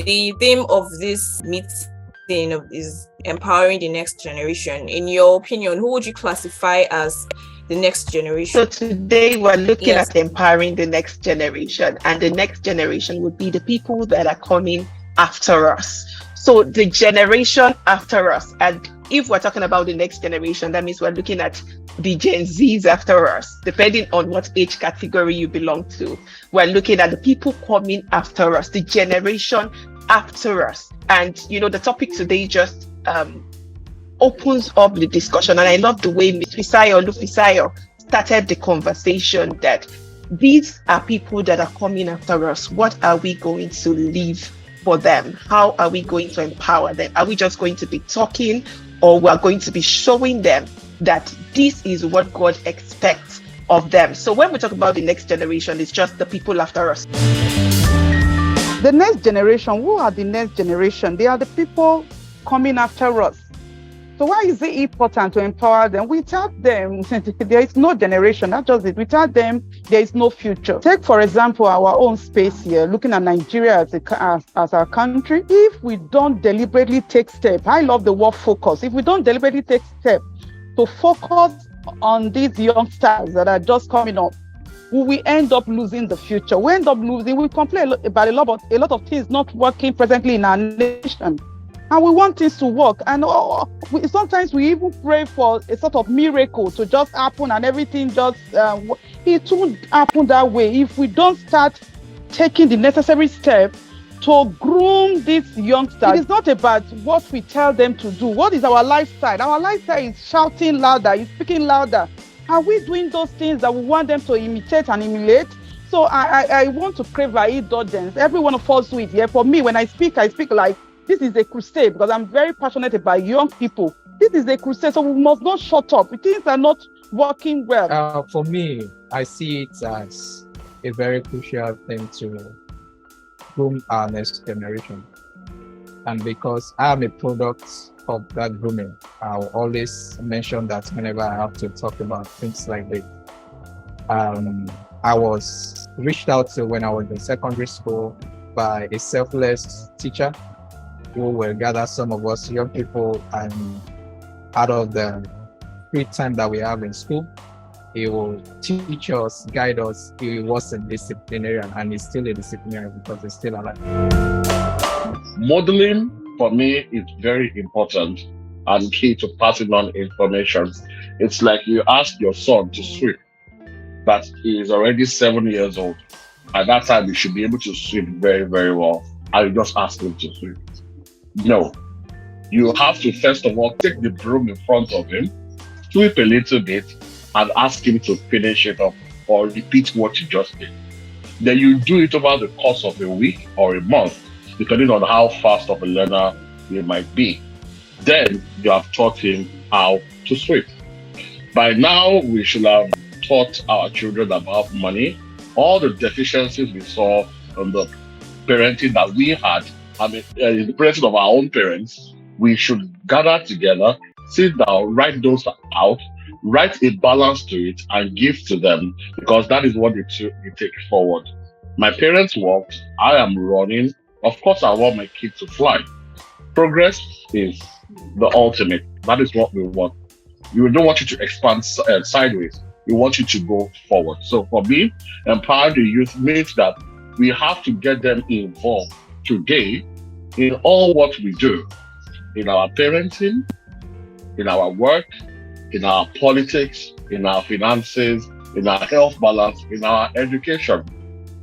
The theme of this meeting is empowering the next generation. In your opinion, who would you classify as the next generation? So today we're looking at empowering the next generation, and the next generation would be the people that are coming after us. So the generation after us. And if we're talking about the next generation, that means we're looking at the Gen Zs after us, depending on what age category you belong to. We're looking at the people coming after us, the generation after us. And, the topic today just opens up the discussion. And I love the way Ms. Lufisayo started the conversation that these are people that are coming after us. What are we going to leave for them? How are we going to empower them? Are we just going to be talking, or we are going to be showing them that this is what God expects of them? So when we talk about the next generation, it's just the people after us. The next generation, who are the next generation? They are the people coming after us. So why is it important to empower them? Without them, there is no generation. That's just it. Without them, there is no future. Take, for example, our own space here, looking at Nigeria as our country. If we don't deliberately take steps, I love the word focus. If we don't deliberately take steps to focus on these youngsters that are just coming up, we end up losing the future. We end up losing. We complain about a lot of things not working presently in our nation. And we want things to work. And sometimes we even pray for a sort of miracle to just happen, and everything just, it won't happen that way if we don't start taking the necessary steps to groom these youngsters. It is not about what we tell them to do. What is our lifestyle? Our lifestyle is shouting louder, is speaking louder. Are we doing those things that we want them to imitate and emulate? So I want to crave our indulgence. Every one of us do it. Yeah, for me, when I speak like, this is a crusade, because I'm very passionate about young people. This is a crusade, so we must not shut up. Things are not working well. For me, I see it as a very crucial thing to groom our next generation. And because I am a product of that grooming, I'll always mention that whenever I have to talk about things like this. I was reached out to when I was in secondary school by a selfless teacher who will gather some of us young people, and out of the free time that we have in school, he will teach us, guide us. He was a disciplinarian, and he's still a disciplinarian because he's still alive. Modeling for me is very important and key to passing on information. It's like you ask your son to swim, but he is already 7 years old. At that time, he should be able to swim very, very well. And you just ask him to swim. No, you have to first of all take the broom in front of him, sweep a little bit, and ask him to finish it up or repeat what you just did. Then you do it over the course of a week or a month, depending on how fast of a learner he might be. Then you have taught him how to swim. By now, we should have taught our children about money, all the deficiencies we saw in the parenting that we had. The parenting of our own parents. We should gather together, sit down, write those out, write a balance to it, and give to them, because that is what they take forward. My parents walked, I am running. Of course, I want my kid to fly. Progress is the ultimate. That is what we want. We don't want you to expand sideways. We want you to go forward. So for me, empower the youth means that we have to get them involved today in all what we do, in our parenting, in our work, in our politics, in our finances, in our health balance, in our education.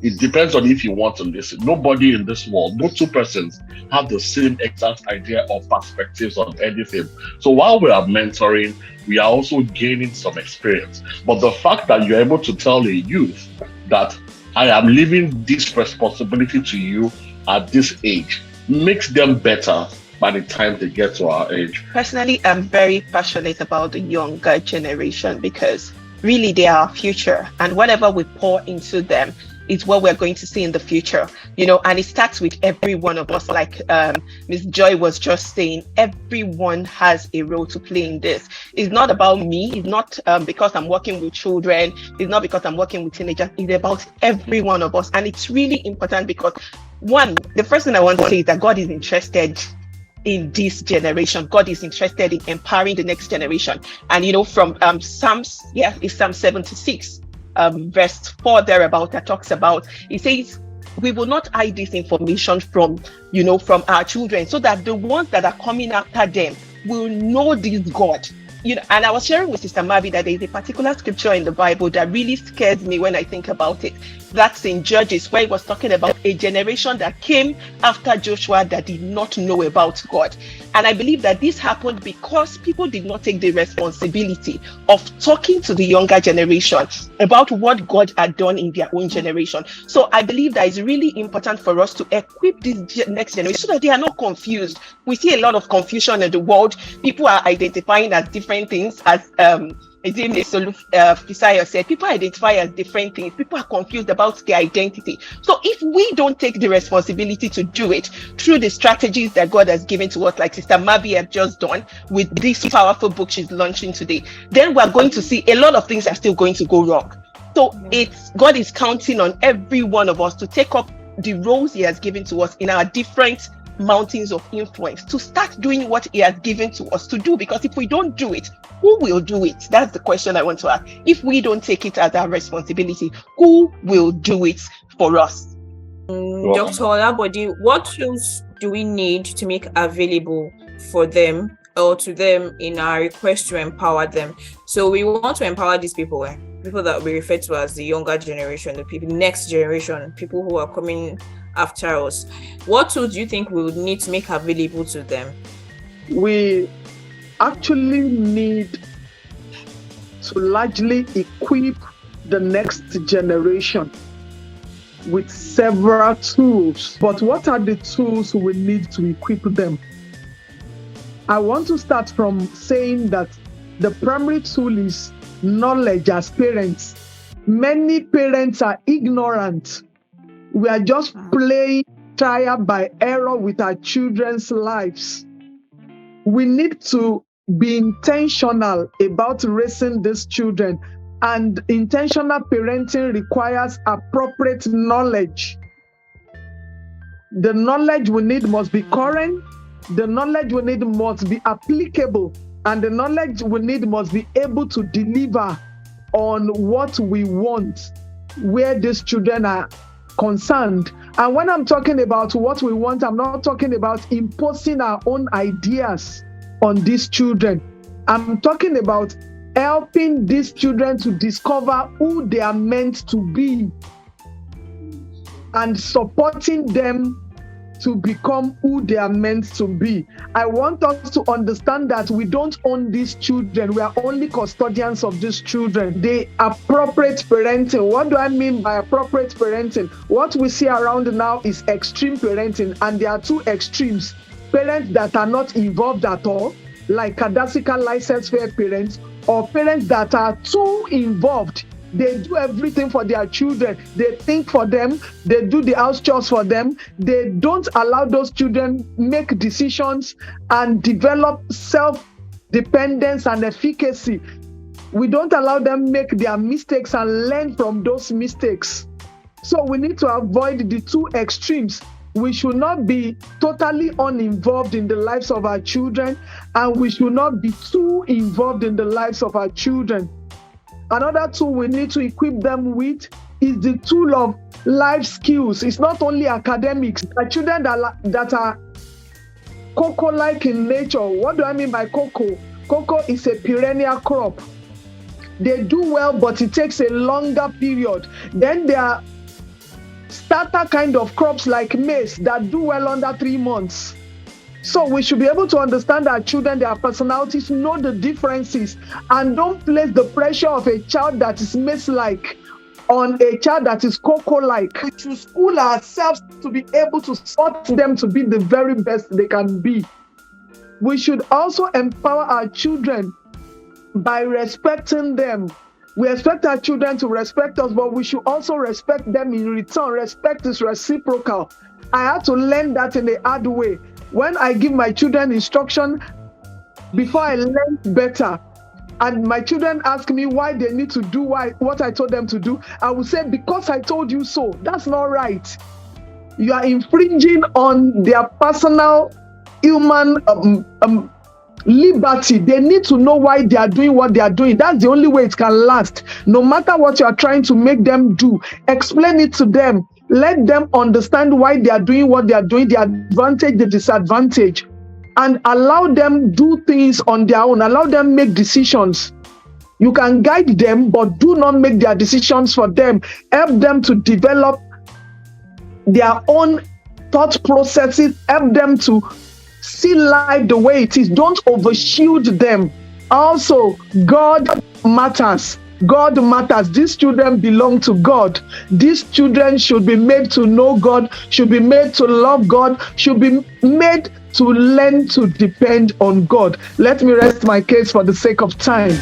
It depends on if you want to listen. Nobody in this world, no two persons have the same exact idea or perspectives on anything. So while we are mentoring, we are also gaining some experience. But the fact that you're able to tell a youth that I am leaving this responsibility to you at this age makes them better by the time they get to our age. Personally, I'm very passionate about the younger generation because really they are our future, and whatever we pour into them is what we're going to see in the future, and it starts with every one of us. Like Ms. Joy was just saying, everyone has a role to play in this. It's not about me. It's not because I'm working with children. It's not because I'm working with teenagers. It's about every one of us. And it's really important because, one, the first thing I want to say is that God is interested in this generation. God is interested in empowering the next generation. And from Psalms, it's Psalm 76. Verse 4 thereabout, that talks about, it says, we will not hide this information from our children, so that the ones that are coming after them will know this God. And I was sharing with Sister Mavi that there is a particular scripture in the Bible that really scares me when I think about it. That's in Judges, where it was talking about a generation that came after Joshua that did not know about God. And I believe that this happened because people did not take the responsibility of talking to the younger generation about what God had done in their own generation. So I believe that it's really important for us to equip this next generation so that they are not confused. We see a lot of confusion in the world. People are identifying as different things, as Fisayo said, people identify as different things. People are confused about their identity. So if we don't take the responsibility to do it through the strategies that God has given to us, like Sister Mabi have just done with this powerful book she's launching today, then we're going to see a lot of things are still going to go wrong. So God is counting on every one of us to take up the roles He has given to us in our different mountains of influence, to start doing what He has given to us to do. Because if we don't do it, who will do it? That's the question I want to ask. If we don't take it as our responsibility, who will do it for us? Dr. Olabode, what tools do we need to make available for them or to them in our request to empower them? So we want to empower these people, people that we refer to as the younger generation, the people, next generation, people who are coming after us. What tools do you think we would need to make available to them? We actually need to largely equip the next generation with several tools. But what are the tools we need to equip them? I want to start from saying that the primary tool is knowledge as parents. Many parents are ignorant. We are just playing trial by error with our children's lives. We need to be intentional about raising these children, and intentional parenting requires appropriate knowledge. The knowledge we need must be current, the knowledge we need must be applicable, and the knowledge we need must be able to deliver on what we want, where these children are concerned. And when I'm talking about what we want, I'm not talking about imposing our own ideas on these children. I'm talking about helping these children to discover who they are meant to be and supporting them to become who they are meant to be. I want us to understand that we don't own these children. We are only custodians of these children. The appropriate parenting. What do I mean by appropriate parenting? What we see around now is extreme parenting, and there are two extremes. Parents that are not involved at all, like Kadasika licensed fair parents, or parents that are too involved. They do everything for their children. They think for them. They do the house chores for them. They don't allow those children make decisions and develop self-dependence and efficacy. We don't allow them make their mistakes and learn from those mistakes. So we need to avoid the two extremes. We should not be totally uninvolved in the lives of our children, and we should not be too involved in the lives of our children. Another tool we need to equip them with is the tool of life skills. It's not only academics. Our children that are cocoa-like in nature. What do I mean by cocoa? Cocoa is a perennial crop. They do well, but it takes a longer period. Then there are starter kind of crops like maize that do well under 3 months. So we should be able to understand our children, their personalities, know the differences, and don't place the pressure of a child that is maize-like on a child that is cocoa-like. We should school ourselves to be able to support them to be the very best they can be. We should also empower our children by respecting them We expect our children to respect us, but we should also respect them in return. Respect is reciprocal. I had to learn that in a hard way. When I give my children instruction, before I learn better, and my children ask me why they need to do what I told them to do, I will say, because I told you so. That's not right. You are infringing on their personal human liberty. They need to know why they are doing what they are doing. That's the only way it can last. No matter what you are trying to make them do, explain it to them. Let them understand why they are doing what they are doing, the advantage, the disadvantage, and allow them do things on their own. Allow them make decisions. You can guide them, but do not make their decisions for them. Help them to develop their own thought processes. Help them to see life the way it is. Don't overshield them. Also, God matters. God matters. These children belong to God. These children should be made to know God, should be made to love God, should be made to learn to depend on God. Let me rest my case for the sake of time.